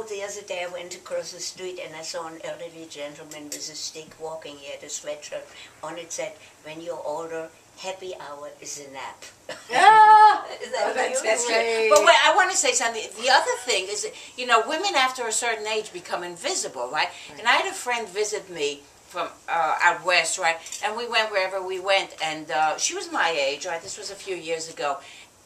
know, the other day I went across the street and I saw an elderly gentleman with a stick walking. He had a sweatshirt on it said, "When you're older, happy hour is a nap." Yeah. That's great. But wait, I want to say something. The other thing is, you know, women after a certain age become invisible, right? And I had a friend visit me from out west, right? And we went wherever we went, and she was my age, right? This was a few years ago.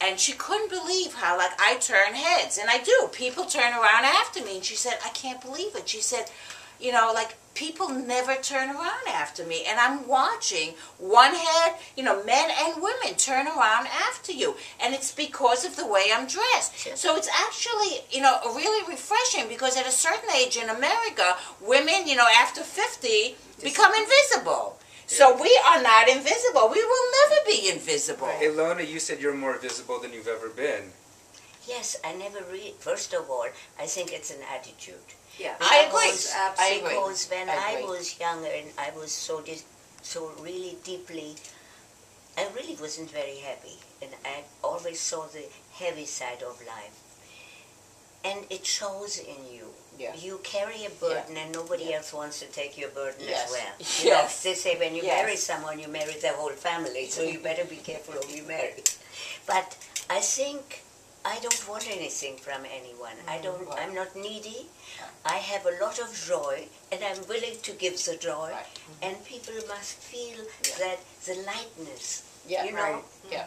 And she couldn't believe how, like, I turn heads. And I do. People turn around after me. And she said, "I can't believe it." She said, you know, like, people never turn around after me. And I'm watching one head, you know, men and women turn around after you. And it's because of the way I'm dressed. Sure. So it's actually, you know, really refreshing, because at a certain age in America, women, you know, after 50 become invisible. So we are not invisible. We will never be invisible. Ilona, you said you're more visible than you've ever been. Yes, I never really, first of all, I think it's an attitude. Yeah, I agree. Because when I I agree. was younger and I was so really deeply, I really wasn't very happy. And I always saw the heavy side of life. And it shows in you. Yeah. You carry a burden and nobody else wants to take your burden Yes. as well. Yes. You know, they say when you Yes. marry someone, you marry the whole family, so you better be careful who you marry. But I think I don't want anything from anyone. I'm not needy. I have a lot of joy, and I'm willing to give the joy. Right. And people must feel that the lightness, Yeah. you know. Yeah.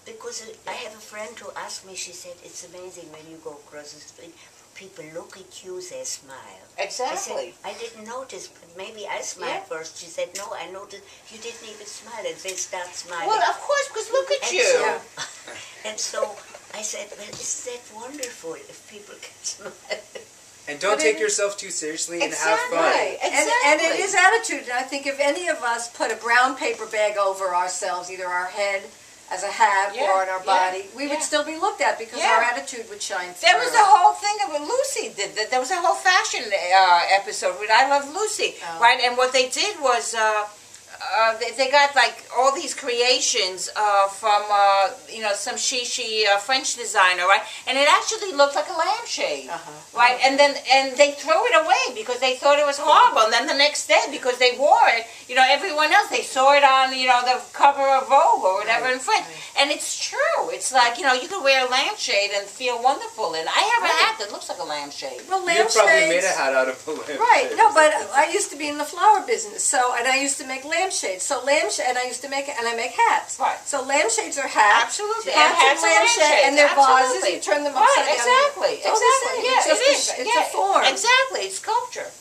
Because I have a friend who asked me, she said, "It's amazing when you go across the street, people look at you, they smile." Exactly. I didn't notice, but maybe I smiled first. She said, "No, I noticed you didn't even smile," and they start smiling. Well, of course, because look at And you. so- and so I said, "Well, isn't that wonderful if people can smile?" And don't But take it- yourself too seriously and have Exactly. fun. Right. And it is attitude. And I think if any of us put a brown paper bag over ourselves, either our head as a hat Yeah, or on our yeah, body, we would yeah. still be looked at because Yeah. our attitude would shine through. There was a whole thing of what Lucy did. There was a whole fashion episode with I Love Lucy, Oh. right? And what they did was they got like all these creations from you know, some shishi French designer, right? And it actually looked like a lampshade, right? And they threw it away because they thought it was horrible. And then the next day, because they wore it, you know, everyone else, they saw it on, you know, the cover of Vogue or whatever in French. And it's true. It's like, you know, you could wear a lampshade and feel wonderful. And I have a hat that looks like a lampshade. Well, You probably made lampshades. a hat out of a lampshade. Right, no, but I used to be in the flower business, and I used to make lampshades. So and I used to make, and I make hats. Right. So lampshades are hats. Absolutely. Hats And hats are are lampshades, and they're vases. Absolutely. You turn them Right, upside down. exactly. It's all the Exactly. same. Yeah, It's just it is. it's a form. Exactly. It's sculpture.